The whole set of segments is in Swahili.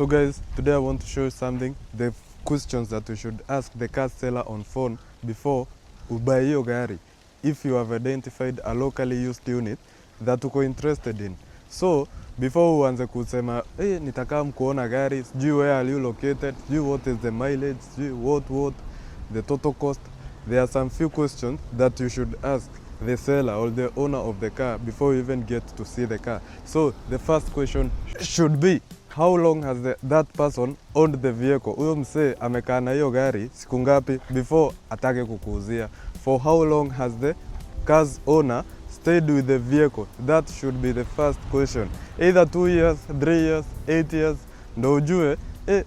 So guys, today I want to show you something, the questions that you should ask the car seller on phone before ubuy hiyo gari, if you have identified a locally used unit that uko interested in. So before uanze kusema nitakaa kuona gari, sijui where are you located, sijui what is the mileage, sijui what the total cost, there are some few questions that you should ask the seller or the owner of the car before you even get to see the car. So the first question should be, how long has that person owned the vehicle? Huyo msee amekaa na hiyo gari siku ngapi before atake kukuuzia? For how long has the car's owner stayed with the vehicle? That should be the first question. Either 2 years, 3 years, 8 years, ndo ujue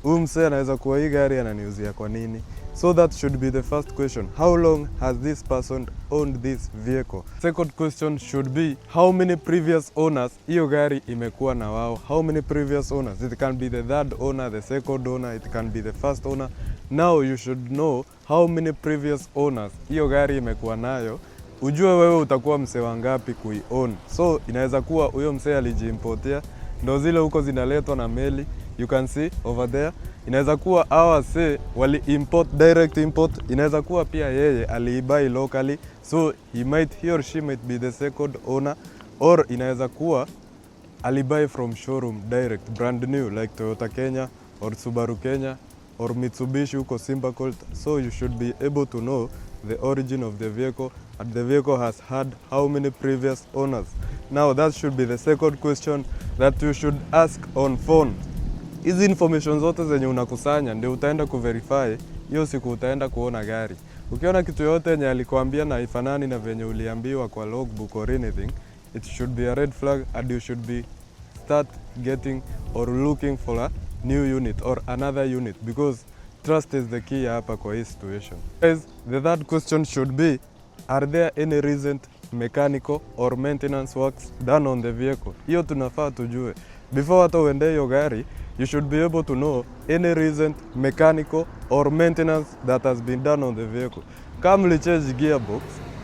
huyu msee anaweza kuwa hii gari ananiuzia kwa nini. So that should be the first question. How long has this person owned this vehicle? Second question should be, how many previous owners hiyo gari imekuwa na wao? How many previous owners? It can be the third owner, the second owner, it can be the first owner. Now you should know how many previous owners hiyo gari imekuwa nayo. Ujue wewe utakuwa msee wangapi kui-own. So inaweza kuwa huyo msee alijiimportia, ndo zile huko zinaletwa na meli. You can see over there. Inaweza kuwa hawa say wali import, direct import. Inaweza kuwa pia yeye aliibuy locally, so he or she might be the second owner. Or inaweza kuwa alibuy from showroom direct, brand new, like Toyota Kenya or Subaru Kenya or Mitsubishi huko Simba-Colt. So you should be able to know the origin of the vehicle, and the vehicle has had how many previous owners. Now that should be the second question that you should ask on phone. Hizi information zote zenye unakusanya ndio utaenda kuverify hiyo siku utaenda kuona gari. Ukiona kitu yote yenye alikwambia na ifanani na venye uliambiwa kwa logbook or anything, it should be a red flag, and you should be start getting or looking for a new unit or another unit, because trust is the key hapa kwa hii situation. Guys, the third question should be, are there any recent mechanical or maintenance works done on the vehicle? Hiyo tunafaa tujue. Before hata uende hiyo gari, you should be able to know any recent mechanical or maintenance that has been done on the vehicle. Kama ulichange gearbox,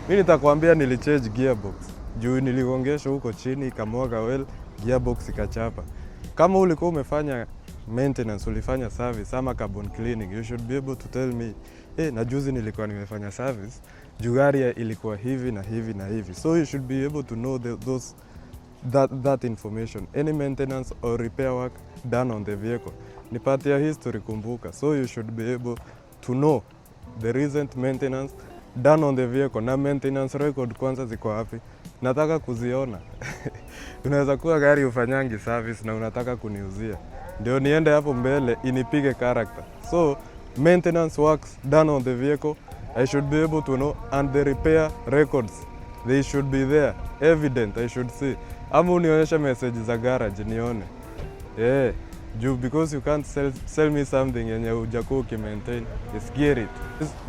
mimi nitakwambia nilichange gearbox. Juu niligongesha huko chini ikamwaga oil, gearbox ikachapa. Kama ulikuwa umefanya maintenance, ulifanya service ama carbon cleaning, you should be able to tell me, na juzi nilikuwa nimefanya service, juu gari ilikuwa hivi na hivi na hivi. So you should be able to know that information, any maintenance or repair work done on the vehicle. Ni part ya history, kumbuka. So you should be able to know the recent maintenance done on the vehicle. Na maintenance record kwanza ziko wapi? Nataka kuziona. Unaweza kuwa gari ufanyangi service na unataka kuniuzia, ndio niende hapo mbele inipige character. So maintenance works done on the vehicle, I should be able to know, and the repair records, they should be there, evident, I should see. Ama unionyesha message za garage nione. Because you can't sell me something yenye hujakuwa ukimaintain. Just get it.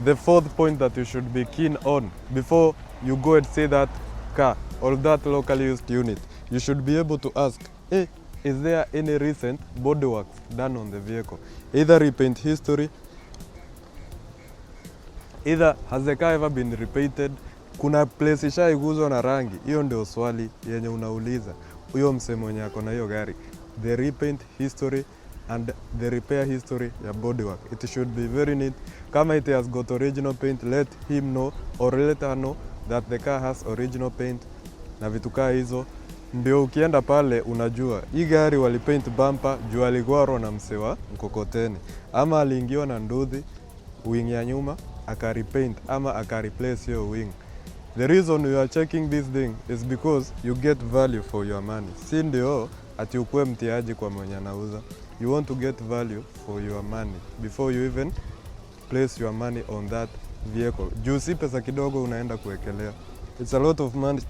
The fourth point that you should be keen on before you go and see that car or that locally used unit, you should be able to ask, is there any recent bodyworks done on the vehicle? Either repaint history, either has the car ever been repainted, kuna place ishaiguzwa na rangi. Hiyo ndio swali yenye unauliza huyo msee mwenye ako na hiyo gari. The repaint history and the repair history ya bodywork, it should be very neat. Kama it has got original paint, let him know or let her know that the car has original paint na vitu kaa hizo. Ndio ukienda pale unajua hii gari walipaint bumper juu aligwaro na msee wa mkokoteni, ama aliingiwa na nduthi wing ya nyuma akarepaint ama akareplace hiyo wing. The reason you are checking this thing is because you get value for your money. Si ndio ati ukue mtiaji kwa mwenye anauza. You want to get value for your money before you even place your money on that vehicle. Juu si pesa kidogo unaenda kuwekelea. It's a lot of money.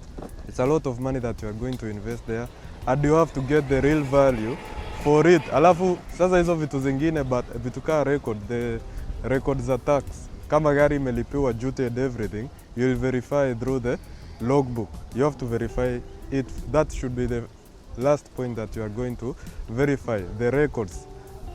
It's a lot of money that you are going to invest there, and you have to get the real value for it. Alafu sasa hizo vitu zingine, but vitu kaa record, the records za tax, kama gari imelipiwa duty and everything, you will verify through the logbook. You have to verify it. That should be the last point that you are going to verify, the records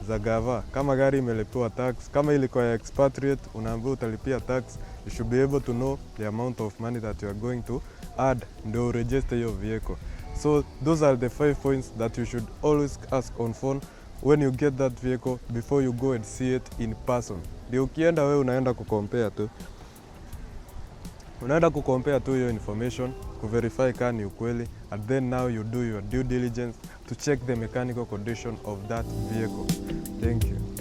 za gava. Kama gari imelipiwa tax, kama ilikuwa expatriate, unaambiwa utalipia tax, you should be able to know the amount of money that you are going to add ndio register your vehicle. So those are the 5 points that you should always ask on phone when you get that vehicle before you go and see it in person. Ndio ukienda wewe unaenda kucompare tu. Unaenda kucompare tu hiyo information, kuverify kama ni ukweli, and then now you do your due diligence to check the mechanical condition of that vehicle. Thank you.